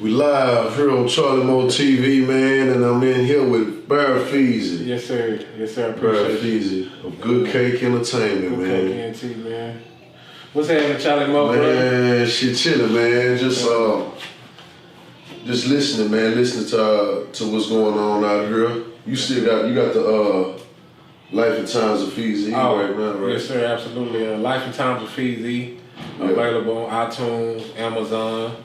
We live here on Charlie Mo TV, man, and I'm in here with BearFeezie. Yes, sir. Yes, sir. I appreciate BearFeezie of Good Cake Entertainment, Good man. Cake ENT, man. What's happening, Charlie Mo, bro? Man, shit chilling, man. Just listening, man. Listening to what's going on out here. You still got the Life and Times of Feezie right now, right? Yes, sir. Absolutely. Life and Times of Feezie, available on iTunes, Amazon.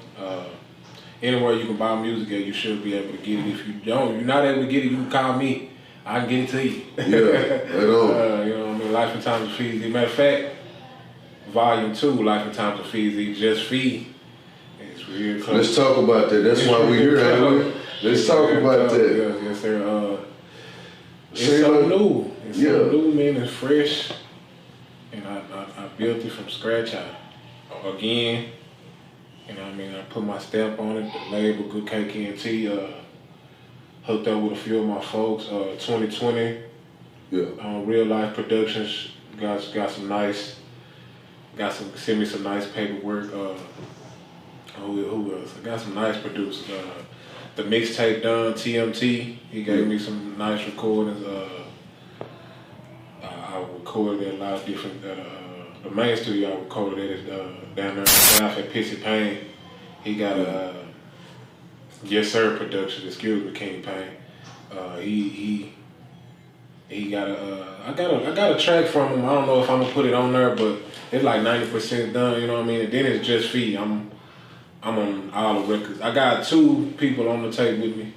Anywhere you can buy music at, you should be able to get it. If you're not able to get it, you can call me. I can get it to you. Yeah, right on. You know what I mean? Life and Times of Feezie. Matter of fact, Volume 2, Life and Times of Feezie, Just Fee. It's real close. Let's talk about that. That's why we're here, ain't we? Let's talk about that. Yes, sir. It's so new. It's so new, man. It's fresh. And I built it from scratch. Again. You know what I mean? I put my stamp on it, the label, Good Cake ENT, hooked up with a few of my folks, 2020, Real Life Productions, sent me some nice paperwork, who else? I got some nice producers, the mixtape done, TMT, he gave me some nice recordings, I recorded at a lot of different, the main studio I recorded at down there in the South at Pissy Payne. He got a Yes Sir production, excuse me, King Payne. He got I got a track from him. I don't know if I'm gonna put it on there, but it's like 90% done, you know what I mean? And then it's Just Fee. I'm on all the records. I got 2 people on the tape with me.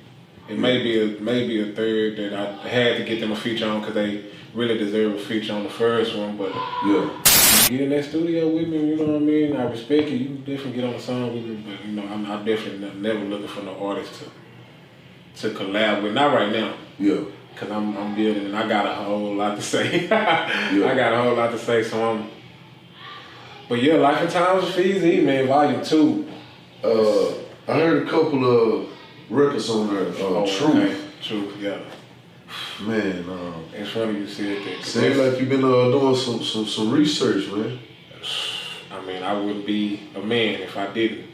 It may be a third that I had to get them a feature on because they really deserve a feature on the first one, but get in that studio with me, you know what I mean? I respect you. You can definitely get on the song with me, but you know, I'm definitely never looking for no artist to collab with. Not right now. Yeah. Cause I'm building and I got a whole lot to say. I got a whole lot to say, so But yeah, Life and Times of Feezie, man, Volume 2. I heard a couple of records on there. Truth. Okay. Truth, yeah. Man, it's funny you said that. Seems like you've been doing some research, man. I mean, I wouldn't be a man if I didn't.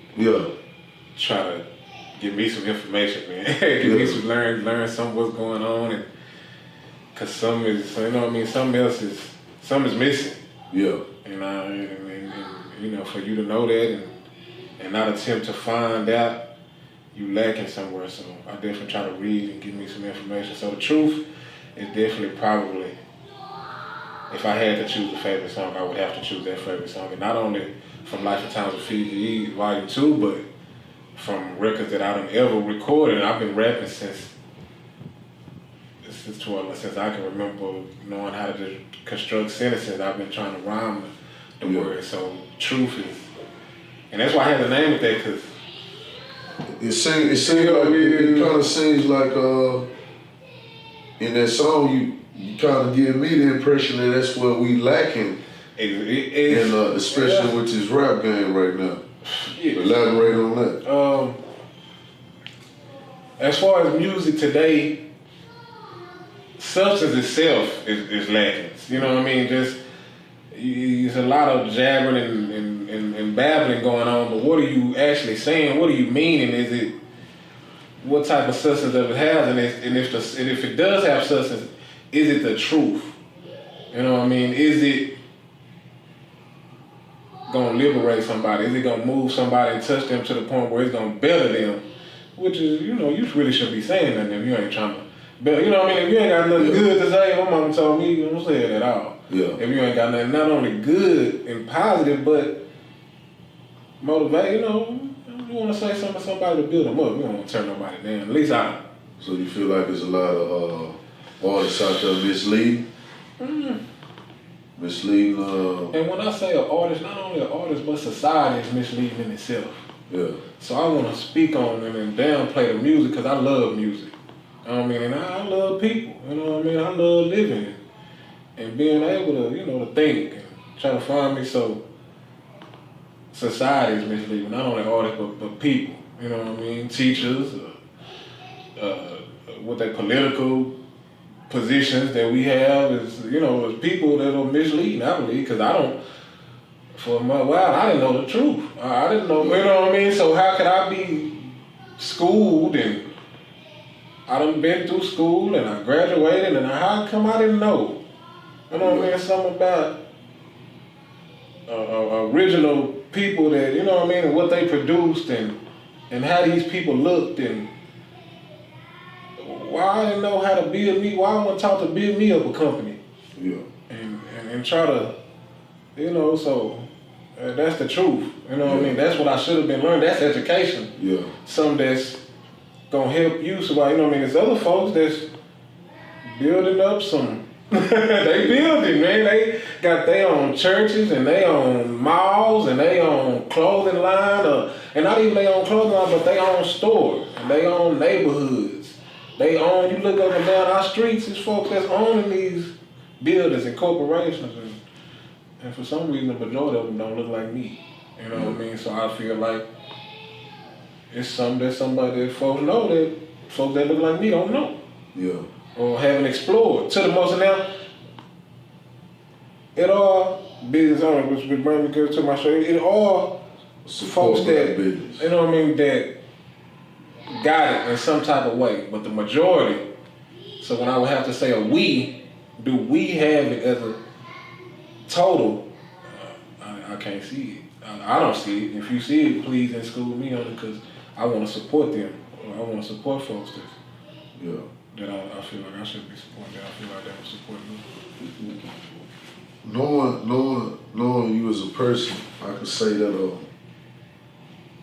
Try to give me some information, man. Give me some learn some what's going on, and cause some is, you know what I mean. Some is missing. Yeah. And you know, for you to know that and not attempt to find out. You lacking somewhere, so I definitely try to read and give me some information. So the truth is definitely probably, if I had to choose a favorite song, I would have to choose that favorite song. And not only from Life and Times of Feezie Volume 2, but from records that I done ever recorded. I've been rapping since I can remember knowing how to construct sentences. I've been trying to rhyme the words. So truth is, and that's why I had to name it that, because it seems like it kind of seems like in that song you kind of give me the impression that that's what we lacking, and especially with this rap game right now. Elaborate on that. As far as music today, substance itself is lacking. You know what I mean? Just there's a lot of jabbering and babbling going on, but what are you actually saying? What are you meaning? Is it, what type of substance does it have? And if it does have substance, is it the truth? You know what I mean? Is it gonna liberate somebody? Is it gonna move somebody and touch them to the point where it's gonna better them? Which is, you know, you really shouldn't be saying nothing if you ain't trying to better. You know what I mean? If you ain't got nothing good to say, my mama told me, you don't say it at all. If you ain't got nothing not only good and positive, but motivate, you know, you want to say something to somebody to build them up. You don't want to turn nobody down. At least I. So you feel like there's a lot of artists out there misleading? Misleading. And when I say an artist, not only an artist, but society is misleading in itself. Yeah. So I want to speak on them and downplay the music because I love music. You know what I mean? And I love people. You know what I mean? I love living and being able to, you know, to think and try to find me. So society is misleading, not only artists, but people. You know what I mean? Teachers, what their political positions that we have is, you know, is people that are misleading, I believe, because for a while, I didn't know the truth. I didn't know, you know what I mean? So how could I be schooled and I done been through school and I graduated and how come I didn't know? You know what I mean? Something about original people that, you know what I mean, and what they produced and how these people looked and why I didn't know how to build me, why I wasn't taught to build me up a company. Yeah. And try to, you know, so that's the truth. You know what I mean? That's what I should have been learning. That's education. Yeah. Something that's gonna help you. So, you know what I mean? There's other folks that's building up some. They building, man. They got their own churches and they own malls and they own clothing line, and not even their own clothing line, but they own stores and they own neighborhoods. They own. You look up and down our streets, there's folks that's owning these buildings and corporations, and for some reason the majority of them don't look like me. You know what I mean? So I feel like it's something that somebody that folks know that folks that look like me don't know. Yeah. Or haven't explored to the most. And now it all business owners, which bring me good to my show. It all Support folks that business. You know what I mean, that got it in some type of way. But the majority. So when I would have to say do we have it as a total? I can't see it. I don't see it. If you see it, please then school me on it because I want to support them. Or I want to support folks that I feel like I should be supporting. That I feel like they would support me. Knowing you as a person, I can say that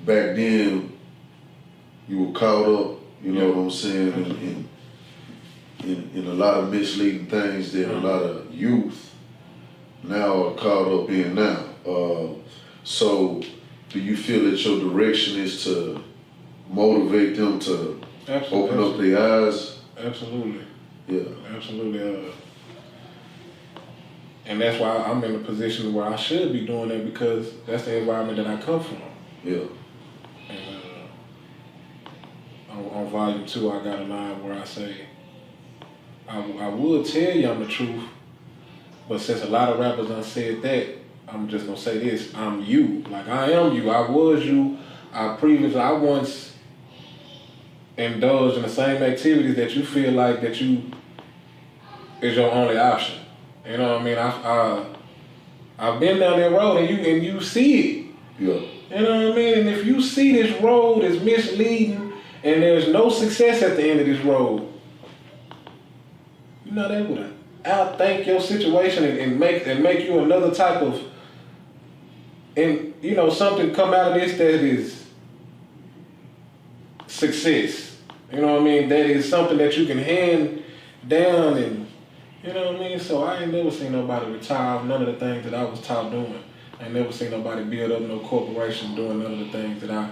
back then you were caught up. You know what I'm saying? In a lot of misleading things that a lot of youth now are caught up in now. So do you feel that your direction is to motivate them to open up their eyes? Absolutely. Yeah. Absolutely. And that's why I'm in a position where I should be doing that because that's the environment that I come from. Yeah. And on volume 2, I got a line where I say, I would tell you I'm the truth, but since a lot of rappers done said that, I'm just gonna say this: I'm you. Like I am you. I was you. I once indulged in the same activities that you feel like that you is your only option. You know what I mean? I've been down that road and you see it. Yeah. You know what I mean? And if you see this road is misleading and there's no success at the end of this road, you're not able to outthink your situation and make you another type of, and you know, something come out of this that is success. You know what I mean? That is something that you can hand down and, you know what I mean? So I ain't never seen nobody retire off none of the things that I was taught doing. I ain't never seen nobody build up no corporation doing none of the things that I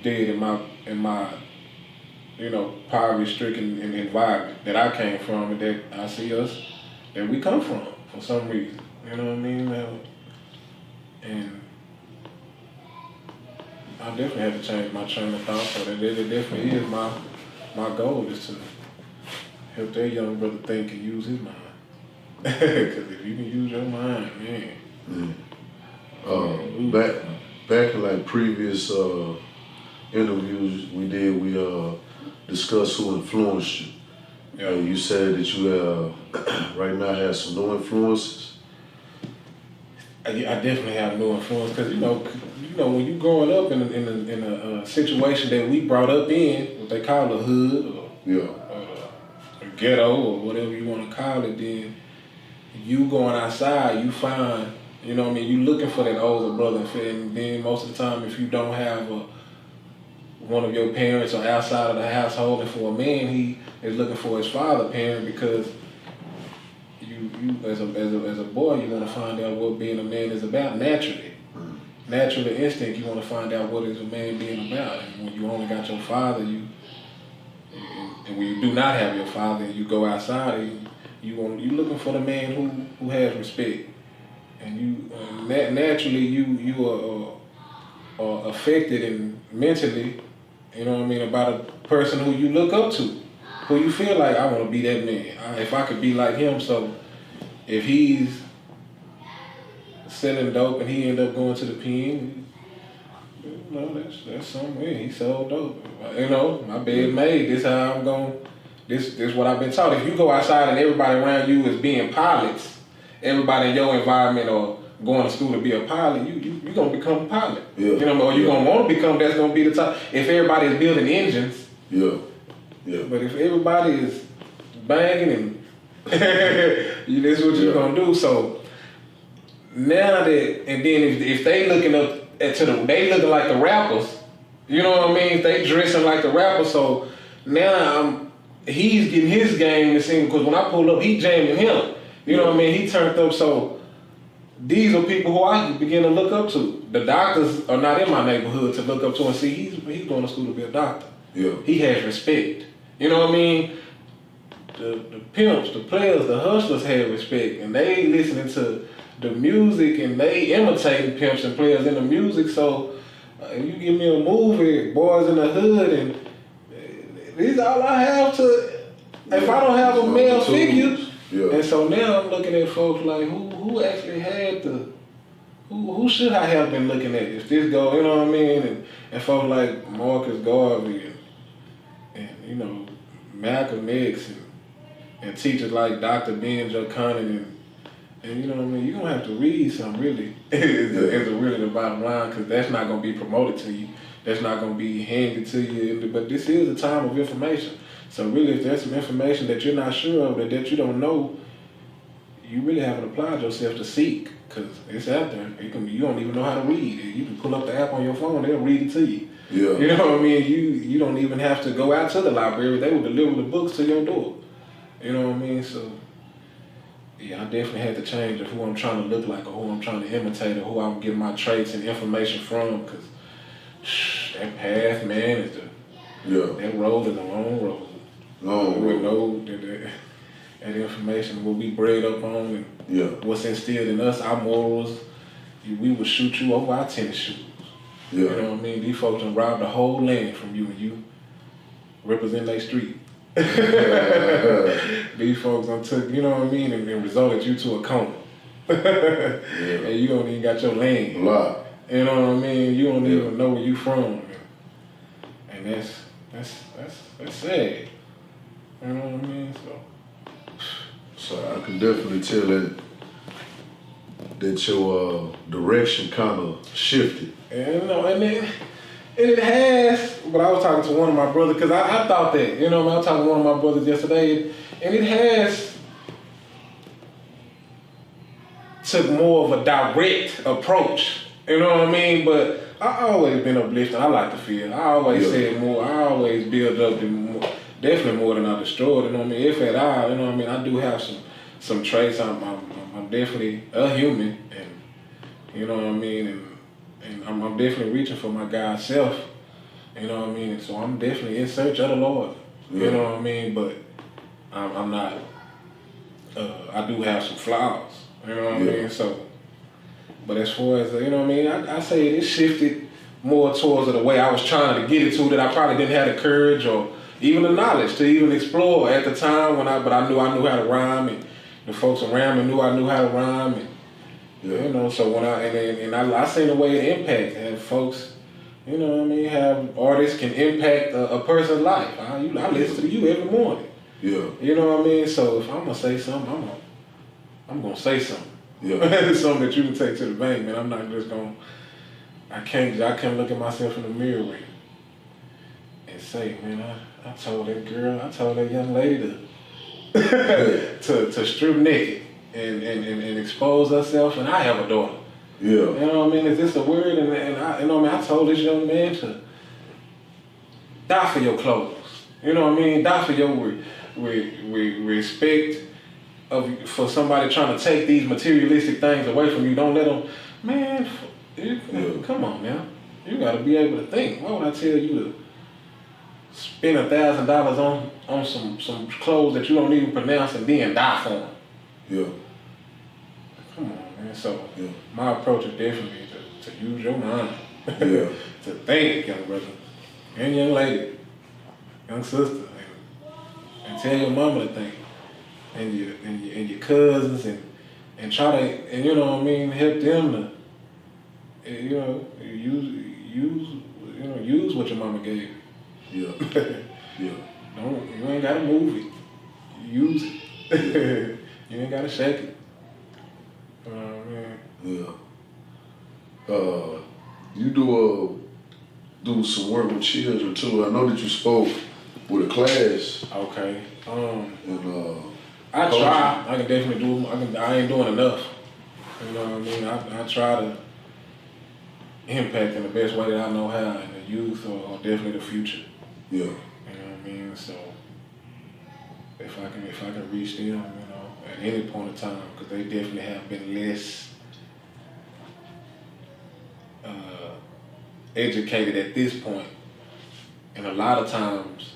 did in my you know, poverty-stricken environment that I came from and that I see us, that we come from for some reason. You know what I mean? And I definitely had to change my train of thought, so that it definitely is my goal is to help that young brother think and use his mind. Because if you can use your mind, man. Back in like previous interviews we did, we discussed who influenced you. Yeah. You said that you right now have some new influences. I definitely have new influence because you know when you growing up in a situation that we brought up in, what they call a hood or a ghetto or whatever you want to call it, then you going outside, you find, you know what I mean, you looking for that older brother, and then most of the time if you don't have one of your parents or outside of the household, and for a man, he is looking for his father parent because you as a boy, you want to find out what being a man is about naturally. Naturally, instinct, you want to find out what is a man being about. And when you only got your father, and when you do not have your father, and you go outside, you looking for the man who has respect, and you naturally you are affected and mentally, you know what I mean, about a person who you look up to, who you feel like I want to be that man. If I could be like him, so if he's selling dope and he end up going to the pen, You know, that's something. He sold dope. You know, my bed made. This how I'm going. This what I've been taught. If you go outside and everybody around you is being pilots, everybody in your environment or going to school to be a pilot, you gonna become a pilot. Yeah. You know, or you gonna want to become. That's gonna be the top. If everybody is building engines. Yeah. Yeah. But if everybody is banging and that's what you're gonna do. So now that, and then if they looking up they looking like the rappers, you know what I mean? They dressing like the rappers. So now he's getting his game to sing, because when I pulled up, he jamming him. You know what I mean? He turned up. So these are people who I begin to look up to. The doctors are not in my neighborhood to look up to and see he's going to school to be a doctor. Yeah. He has respect. You know what I mean? The pimps, the players, the hustlers have respect, and they listening to the music and they imitating pimps and players in the music. So you give me a movie, Boys in the Hood, and these all I have to. If I don't have a male figure, and so now I'm looking at folks like who actually had who should I have been looking at if this go, you know what I mean? And folks like Marcus Garvey and you know Malcolm X and teachers like Dr. Ben O'Connor and you know what I mean? You're going to have to read something really, is really the bottom line, because that's not going to be promoted to you. That's not going to be handed to you. But this is a time of information. So really, if there's some information that you're not sure of, that you don't know, you really haven't applied yourself to seek, because it's out there. You don't even know how to read. You can pull up the app on your phone, they'll read it to you. Yeah. You know what I mean? You don't even have to go out to the library. They will deliver the books to your door. You know what I mean? So yeah, I definitely had to change of who I'm trying to look like or who I'm trying to imitate or who I'm getting my traits and information from, because that path, man, is that road is a long road. We know that information will be bred up on and what's instilled in us, our morals, we will shoot you over our tennis shoes. Yeah. You know what I mean? These folks done robbed the whole land from you and you represent their street. These folks done took, you know what I mean, and resulted you to a coma. And you don't even got your land. You know what I mean? You don't even know where you from. And that's sad. You know what I mean? So I can definitely tell that your direction kind of shifted. And it has, but I was talking to one of my brothers, because I thought that, you know, I was talking to one of my brothers yesterday, and it has took more of a direct approach, you know what I mean? But I always been uplifting. I like to feel. I always said more. I always build up definitely more than I destroyed. You know what I mean? If at all, you know what I mean? I do have some traits. I'm definitely a human, and you know what I mean? And I'm definitely reaching for my God self, you know what I mean? And so I'm definitely in search of the Lord, you know what I mean? But I'm not, I do have some flaws, you know what I mean? So, but as far as, you know what I mean, I say it shifted more towards the way I was trying to get it to, that I probably didn't have the courage or even the knowledge to even explore at the time but I knew how to rhyme, and the folks around me knew I knew how to rhyme, and you know, so when I seen the way it impact, and folks, you know what I mean, have artists can impact a person's life. I listen to you every morning. Yeah. You know what I mean? So if I'm gonna say something, I'm gonna say something. Yeah. Something that you can take to the bank, man. I'm not just gonna. I can't look at myself in the mirror and say, man, I told that young lady to strip naked and expose herself, and I have a daughter. Yeah. You know what I mean? Is this a word? And I, you know what I mean? I told this young man to die for your clothes. You know what I mean? Die for your respect for somebody trying to take these materialistic things away from you. Don't let them, man. Come on now. You got to be able to think. Why would I tell you to spend $1,000 on some clothes that you don't even pronounce and then die for them? Yeah. Come on, man. So my approach is definitely to use your mind. Yeah. To think, young brother and young lady, young sister, and tell your mama to think, and your cousins, and try to, and you know what I mean, help them to, you know, use what your mama gave you. Yeah. Yeah. You ain't gotta move it. Use it. Yeah. You ain't gotta shake it. Man. Yeah. You do some work with children too. I know that you spoke with a class. Okay. And I try. I can definitely do. I ain't doing enough. You know what I mean? I try to impact in the best way that I know how, and the youth are definitely the future. Yeah. You know what I mean? So if I can reach them, at any point in time, because they definitely have been less educated at this point. And a lot of times,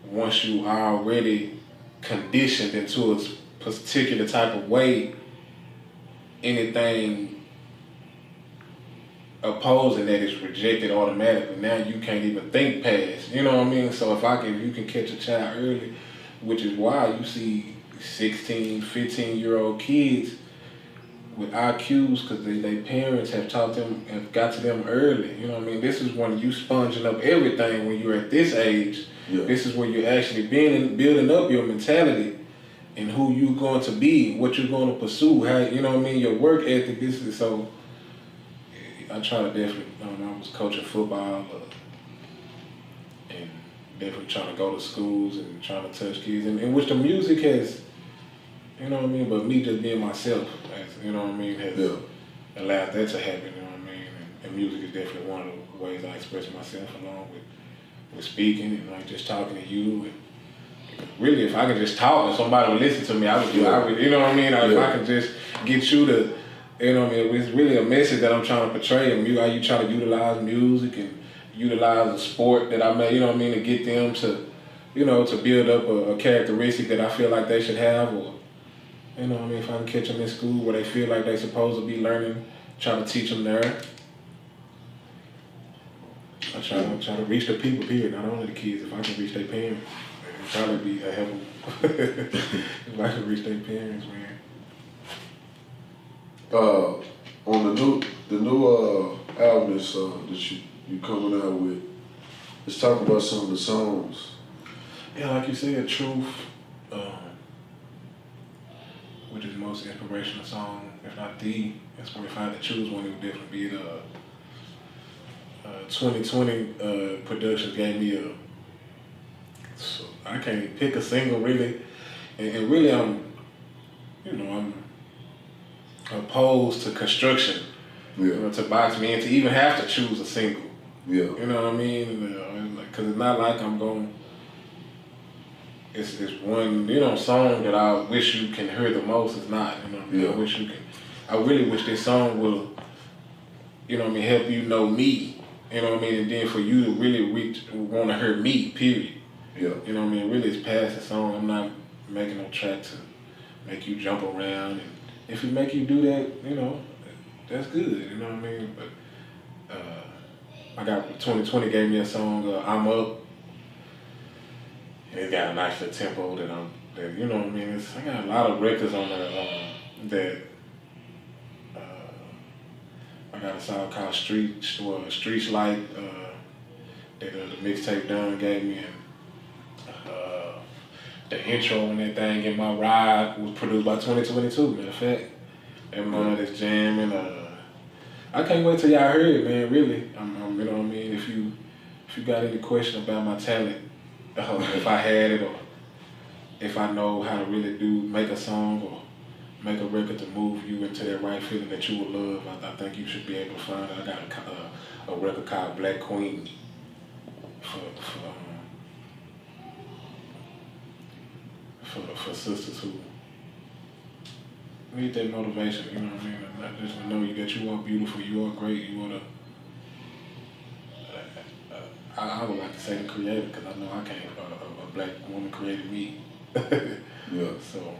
once you are already conditioned into a particular type of way, anything opposing that is rejected automatically. Now you can't even think past, you know what I mean? So if you can catch a child early, which is why you see 16, 15-year-old kids with IQs, because their parents have got to them early. You know what I mean? This is when you sponging up everything when you're at this age. Yeah. This is where you're actually building up your mentality and who you're going to be, what you're going to pursue, how, you know what I mean, your work ethic. This is so. I try to definitely. I was coaching football, and definitely trying to go to schools and trying to touch kids, and which the music has. You know what I mean? But me just being myself, you know what I mean, has allowed that to happen, you know what I mean? And music is definitely one of the ways I express myself, along with speaking and like just talking to you. And really, if I could just talk and somebody would listen to me, I would, you know what I mean? If I could just get you to, you know what I mean? It's really a message that I'm trying to portray, and how you try to utilize music and utilize the sport that I made, you know what I mean, to get them to, to build up a characteristic that I feel like they should have, or you know what I mean, if I can catch them in school where they feel like they're supposed to be learning, try to teach them there. I try to reach the people, period, not only the kids. If I can reach their parents, it'd probably be a hell of if I can reach their parents, man. On the new album that you coming out with, let's talk about some of the songs. Yeah, like you said, Truth. Which is the most inspirational song, if not the. If I had to choose one, it would definitely be the 2020 production gave me so I can't pick a single really, and really I'm opposed to construction, to box me in to even have to choose a single. Yeah. You know what I mean? Because it's not like I'm going. It's one, song that I wish you can hear the most. It's not, I wish you can. I really wish this song will, help you know me. You know what I mean? And then for you to really want to hear me, period. Yeah. You know what I mean? Really, it's past the song. I'm not making no track to make you jump around. And if it make you do that, that's good. You know what I mean? But I got 2020 gave me a song, I'm Up. And it's got a nice little tempo that you know what I mean? I got a lot of records on there that I got a song called Streets Light that the mixtape done gave me, and the intro on that thing in my ride was produced by 2022. Matter of fact, everyone that's jamming. I can't wait till y'all hear it, man. Really, I'm you know what I mean. If you got any question about my talent. If I had it, or if I know how to really make a song or make a record to move you into that right feeling that you would love, I think you should be able to find it. I got a record called Black Queen for sisters who need that motivation, you know what I mean? And not just to know that you are beautiful, you are great, you are the I would like to say the creator, because I know I can't. A black woman created me. Yeah. So,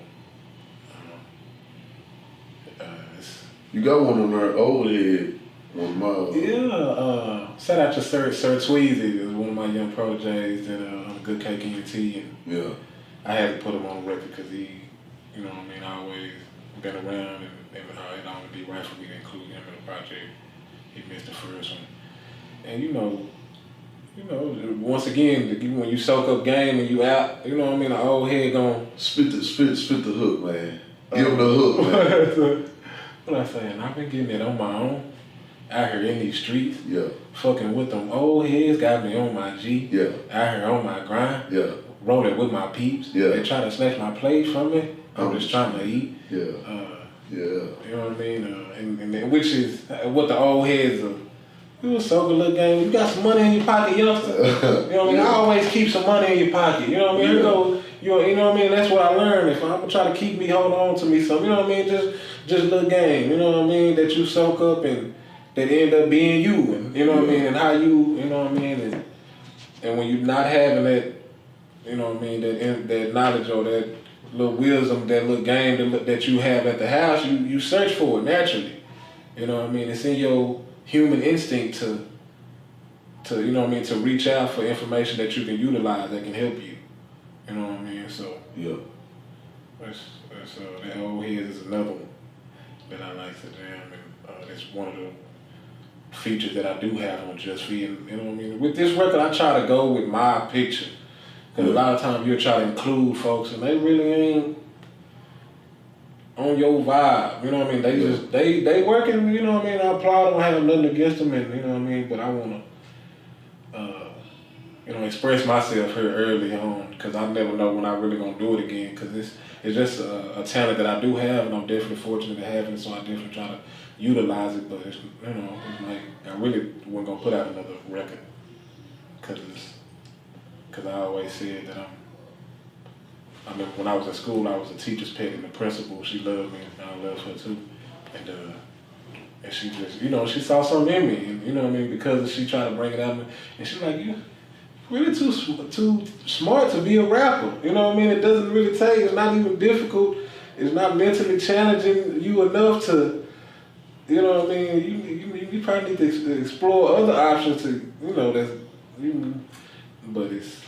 you got one on there, Old Head, on my. Yeah. Shout out to Sir Tweezy, is one of my young proteges that on a Good Cake and Tea, and yeah. I had to put him on the record because he, you know what I mean, always been around, and it would only be right for me to include him in the project. He missed the first one. And once again, when you soak up game and you out, you know what I mean, the old head gon' spit the hook, man. Give him the hook, man. What I saying? I've been getting it on my own, out here in these streets. Yeah. Fucking with them old heads, got me on my G. Yeah. Out here on my grind. Yeah. Rolling with my peeps. Yeah. They try to snatch my plate from me. I'm just trying to eat. Yeah. You know what I mean? And which is what the old heads are. You a sober little game. You got some money in your pocket, youngster. You know what I mean? I always keep some money in your pocket. You know what I mean? You know what I mean? That's what I learned. If I'm gonna try to keep me, hold on to me something. You know what I mean? Just little game. You know what I mean? That you soak up and that end up being you. And you know what I mean? And how you know what I mean? And when you're not having that, you know what I mean? That knowledge or that little wisdom, that little game that you have at the house, you search for it naturally. You know what I mean? It's in your human instinct to you know what I mean, to reach out for information that you can utilize that can help you. You know what I mean? So yeah, that old head is another one that I like to jam, and it's one of the features that I do have on Just Feed. And you know what I mean? With this record, I try to go with my picture, because a lot of times you'll try to include folks and they really ain't on your vibe, you know what I mean? They just they working, you know what I mean? I applaud them, I have nothing against them, and you know what I mean? But I wanna express myself here early on, because I never know when I really gonna do it again, because it's just a talent that I do have, and I'm definitely fortunate to have it, so I definitely try to utilize it. But it's like I really wasn't gonna put out another record, because I always said that I remember when I was in school, I was a teacher's pet, and the principal, she loved me, and I loved her too. And she just, she saw something in me, and you know what I mean, because she tried to bring it out of me, and she's like, you really too smart to be a rapper, you know what I mean? It doesn't really take, it's not even difficult, it's not mentally challenging you enough to, you know what I mean, you probably need to explore other options to, but it's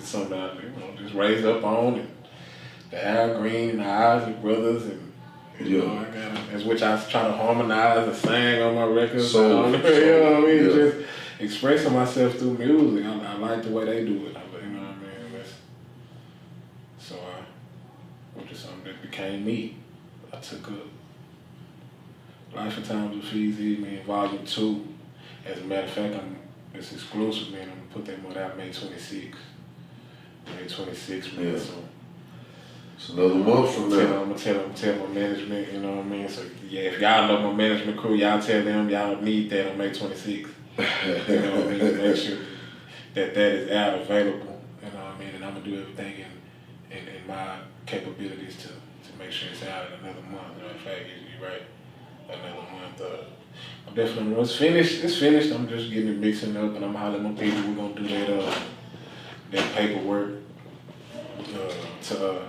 something I just raised up on, and the Al Green and the Isaac Brothers, and that's which I try to harmonize and sing on my records. You know what I mean? Yeah. Just expressing myself through music. I like the way they do it. You know what I mean? So which is something that became me. I took up Life and Times with BearFeezie, man, Volume 2. As a matter of fact, it's exclusive, man. I'm gonna put that one out May 26th. May 26th, man. So it's another month from now. I'm gonna tell my management, you know what I mean? So yeah, if y'all know my management crew, y'all tell them y'all need that on May 26th. You know what I mean? Make sure that is out available. You know what I mean? And I'm gonna do everything in my capabilities to make sure it's out in another month. In fact, you're right. Another month. I'm definitely, it's finished. I'm just getting it mixing up, and I'm hollering at my people. We're gonna do that paperwork to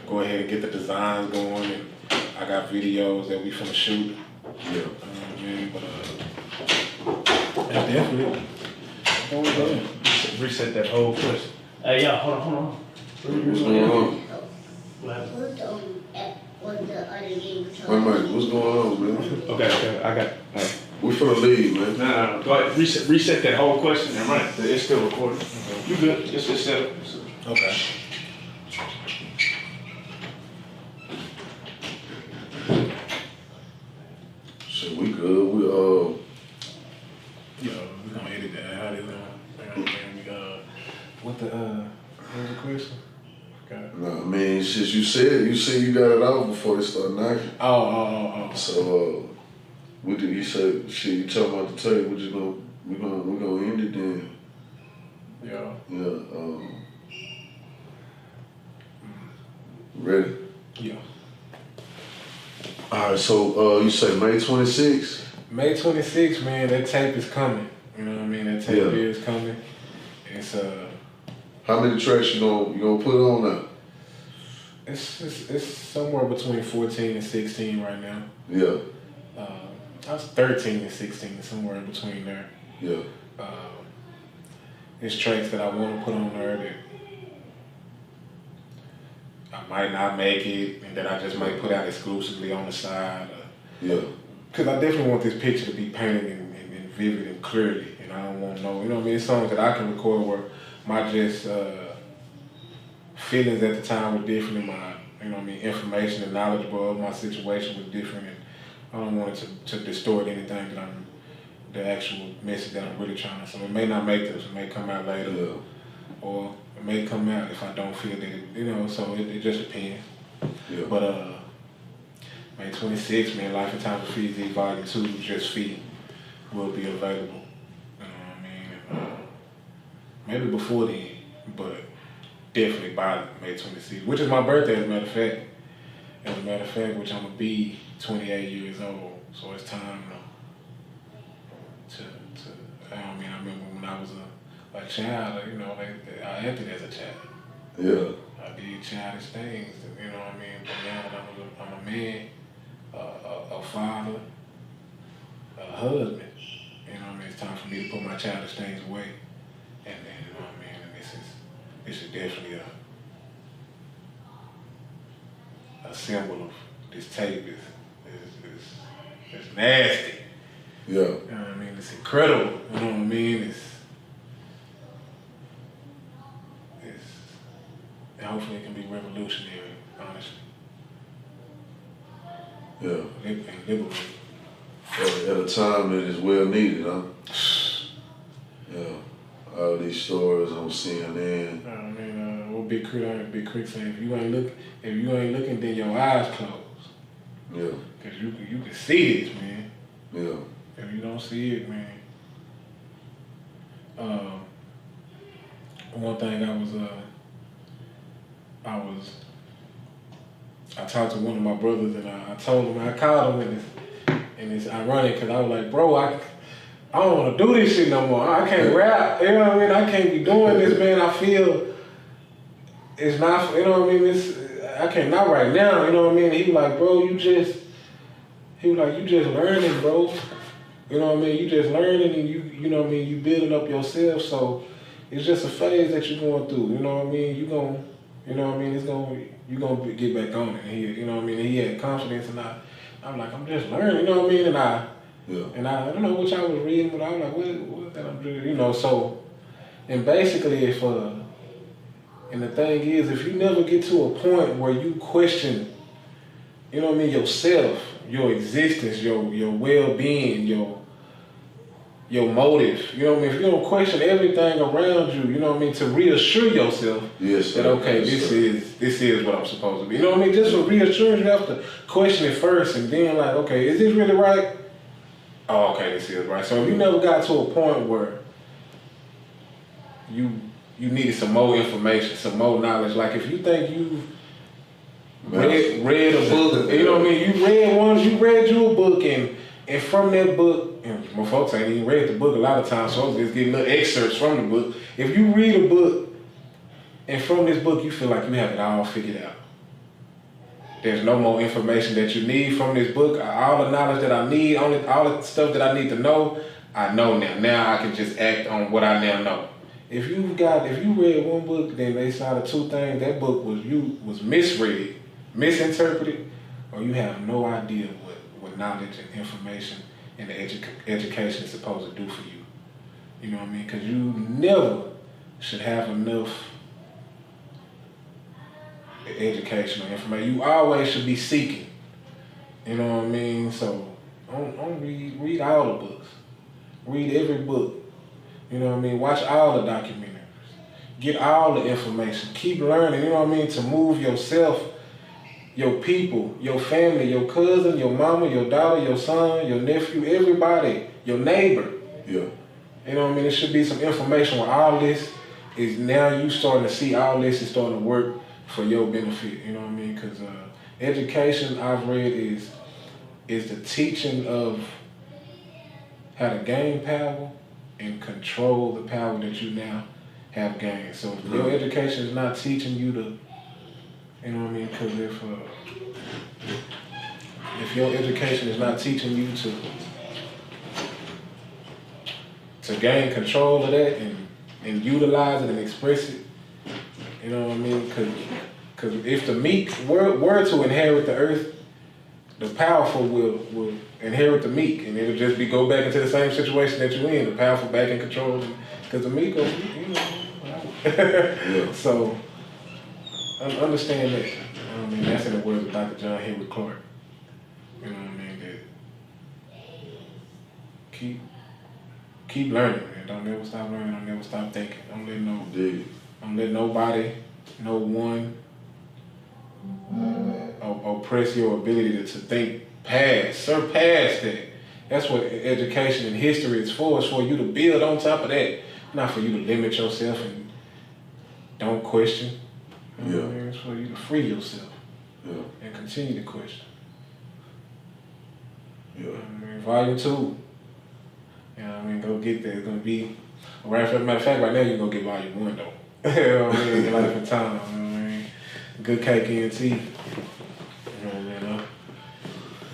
go ahead and get the designs going, and I got videos that we finna shoot. Yeah. But definitely. Reset that whole question. Hey, y'all, hold on. What's going on? Wait, what's going on, man? Okay, I got. We finna leave, man. Nah, go ahead, reset that whole question and run it. It's still recording. You good? It's set up. Okay. So we good. We gonna edit that. How they doing? What was the question? Okay. Nah, I mean, since you said you got it out before they start knocking. Oh. So what did you say? Shit, you talking about the tape? We gonna end it then. Yeah. Yeah. Ready? Yeah. All right. So you say May 26th? May 26th, man. That tape is coming. You know what I mean? That tape is coming. It's How many tracks you gonna put on that? It's somewhere between 14 and 16 right now. Yeah. I was 13 and 16, somewhere in between there. Yeah. It's tracks that I want to put on there that I might not make it, and that I just might put out exclusively on the side. Yeah. Because I definitely want this picture to be painted in vivid and clearly, and I don't want no, you know what I mean? It's songs that I can record where my just feelings at the time were different, and my, you know what I mean, information and knowledgeable of my situation was different, and I don't want it to distort anything that the actual message that I'm really trying to say. It may not make this, it may come out later, or it may come out if I don't feel that it, you know, so it just depends. Yeah. But May 26th, man, Life and Times of BearFeezie Volume 2, Just Feet, will be available. You know what I mean? Maybe before then, but definitely by May 26th, which is my birthday, as a matter of fact. Which I'm gonna be 28 years old, so it's time to I mean, I remember when I was a child, you know, I acted as a child. Yeah. I did childish things, you know what I mean? But now that I'm a man, a father, a husband, you know what I mean? It's time for me to put my childish things away. And then, you know what I mean? And this is definitely a symbol of this tape is nasty. Yeah. You know what I mean? It's incredible. You know what I mean? It's and hopefully it can be revolutionary, honestly. Yeah. And liberating. At a time that is well needed, huh? Yeah. All these stories on CNN. I mean, what Big Crit saying, if you ain't looking, then your eyes closed. Yeah. Cause you can see this, man. Yeah. If you don't see it, man. One thing I talked to one of my brothers and I told him, I called him and it's ironic because I was like, bro, I don't want to do this shit no more. I can't rap, you know what I mean? I can't be doing this, man. I feel it's not, you know what I mean? I can't, not right now, you know what I mean? He was like, bro, you just learning, bro. You know what I mean? You just learning and you know what I mean? You building up yourself, so it's just a phase that you're going through, you know what I mean? You know what I mean? You're gonna get back on it. And he, you know what I mean? And he had confidence and I'm like, I'm just learning, you know what I mean? And I don't know what y'all was reading, but I was like, what that I'm doing, you know, so, and basically and the thing is, if you never get to a point where you question, you know what I mean, yourself, your existence, your well-being, your motive, you know what I mean, if you don't question everything around you, you know what I mean, to reassure yourself that, okay, this is what I'm supposed to be, you know what I mean, just for reassurance, you have to question it first and then like, okay, is this really right? Oh, okay, this is right. So if you never got to a point where you needed some more information, some more knowledge, like if you think you read a book, you know what I mean, you read you a book and from that book, and my folks ain't even read the book a lot of times, so I was just getting little excerpts from the book. If you read a book and from this book you feel like you have it all figured out, there's no more information that you need from this book. All the knowledge that I need, all the stuff that I need to know, I know now. Now I can just act on what I now know. If you read one book, then they saw the two things. That book was misread, misinterpreted, or you have no idea what knowledge and information and the education is supposed to do for you. You know what I mean? Because you never should have enough educational information. You always should be seeking. You know what I mean? So don't read all the books. Read every book. You know what I mean? Watch all the documentaries. Get all the information. Keep learning, you know what I mean, to move yourself, your people, your family, your cousin, your mama, your daughter, your son, your nephew, everybody, your neighbor. Yeah. You know what I mean? It should be some information where all this is now you starting to see all this is starting to work for your benefit. You know what I mean? Because education, I've read, is the teaching of how to gain power and control the power that you now have gained. So if your education is not teaching you to, you know what I mean? Because if your education is not teaching you to gain control of that and utilize it and express it, you know what I mean? Because if the meek were to inherit the earth, the powerful will inherit the meek, and it'll just be go back into the same situation that you're in. The powerful back in control, because the meek, Yeah. So understand that. You know what I mean? That's in the words of Dr. John Henry Clark. You know what I mean? That keep learning, man. Don't never stop learning. Don't never stop thinking. Don't let nobody, no one oppress your ability to think surpass that. That's what education and history is for. It's for you to build on top of that, not for you to limit yourself and don't question. You know what I mean? It's for you to free yourself and continue to question. Yeah. You know what I mean? Volume 2. You know what I mean? Go get there. It's gonna be. Matter of fact, right now you're gonna get volume 1 though. You know what I mean? Life and time. You know what I mean? Good cake and tea. You know what I mean?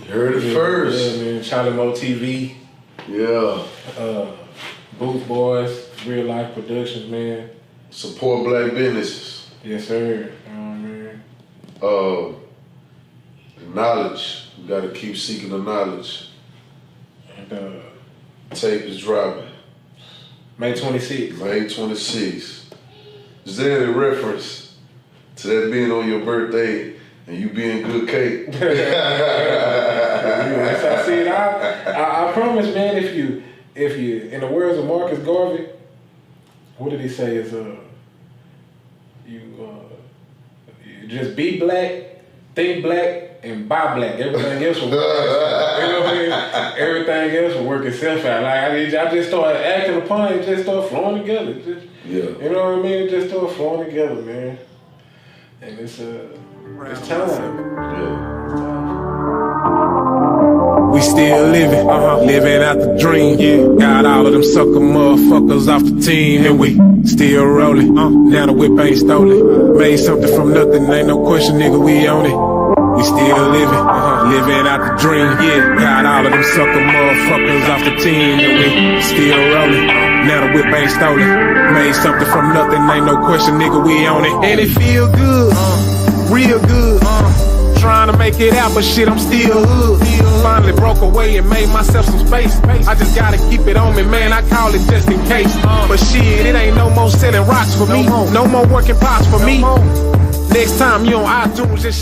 You heard it first. Yeah, man. Charlie Mo TV. Yeah. Booth Boys, Real Life Productions, man. Support black businesses. Yes, sir. You know what I mean? Knowledge. We gotta keep seeking the knowledge. And Tape is dropping. May 26th. May 26th. Is there any reference to that being on your birthday and you being good cake? Yes, I see it. I promise, man. If you, in the words of Marcus Garvey, what did he say? Is you just be black, think black, and buy black. Everything else will work. You know what I mean? Everything else will work itself out. Like I just started acting upon it, just started flowing together. You know what I mean? It just started flowing together, man. And it's time. We still living, living out the dream. Got all of them sucker motherfuckers off the team, and we still rolling. Now the whip ain't stolen. Made something from nothing, ain't no question, nigga, we own it. We still living, living out the dream. Got all of them sucker motherfuckers off the team, and we still rolling. Now the whip ain't stolen. Made something from nothing, ain't no question, nigga, we own it. And it feel good, real good. Trying to make it out, but shit, I'm still hood. Finally broke away and made myself some space. I just gotta keep it on me, man, I call it just in case. But shit, it ain't no more selling rocks for me. No more working pots for me. Next time you on iTunes, just